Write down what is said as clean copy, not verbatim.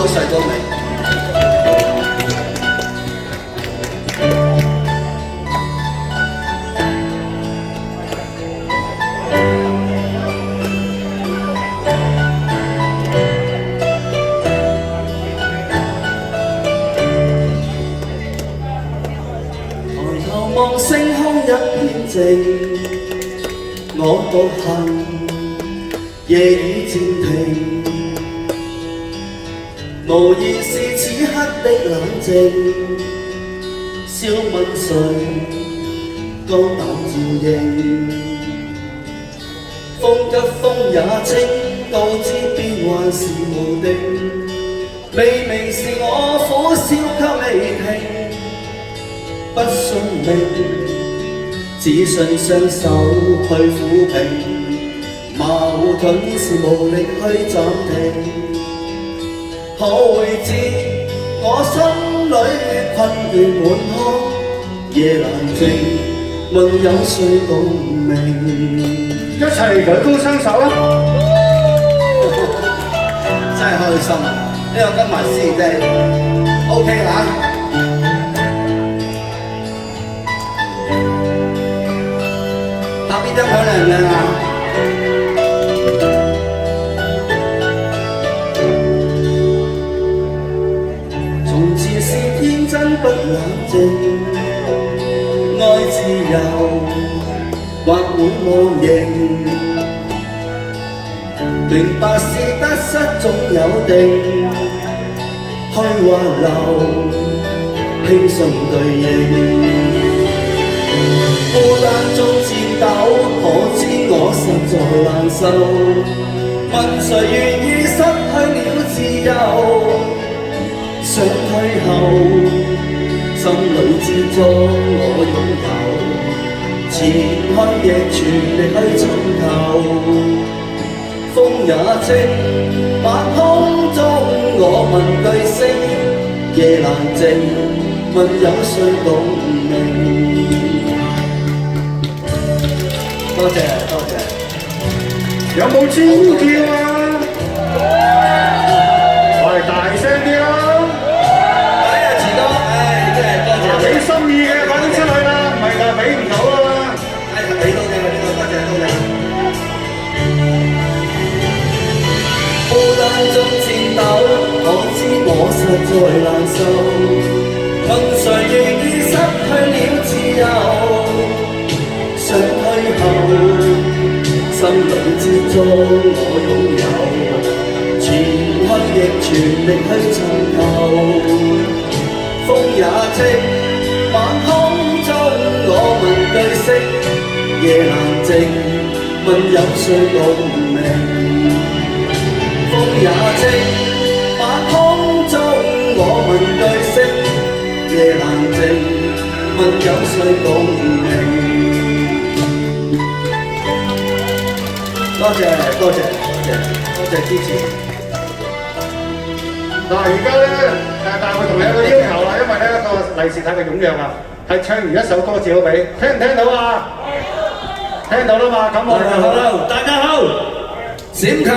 好細過你。望星空一片靜，我獨行，夜已漸停，無疑是此刻的冷靜，笑問誰高膽照應，風急風也清，告知變幻是無定，明明是我苦笑給你聽。不信命，只信雙手去撫平，矛盾是無力去暫停。可會知我心裏困倦滿腔，夜難靜，問有誰共鳴？一齊舉高雙手啊！真係開心，呢個今日先真係 OK 啦。邊張相靚唔靚啊？從前是天真不冷靜，愛自由或滿忘形，明白是得失總有定，虛或流，輕鬆對應。孤單中顫抖，可知我實在難受。問誰願意失去了自由？想退後，心裏之中我擁有，前去亦全力去尋求。風也清，晚空中我問句星，夜難靜，問有誰共鳴？多謝多謝，有冇尖叫啊？我哋大聲啲啦！哎呀，遲多，真係多謝俾心意嘅快啲出去啦，唔係就俾唔到啦。俾到嘅呢個多謝多謝。孤單中顫抖，可知我實在難受。問誰願意失去了自由？想退後，心裏之中我擁有，前去亦全力去尋求。風也清，晚空中我問句星，夜難靜，問有誰共鳴？風也清，晚空中我問句星，夜難靜，問有誰共鳴？多謝多謝多謝多謝支持。嗱，而家咧但係我同你有個要求啦，因為咧個利是太過踴躍啊，係唱完一首歌至好俾，聽唔聽到啊？聽到啦嘛，咁我哋就好啦。大家好，閃強。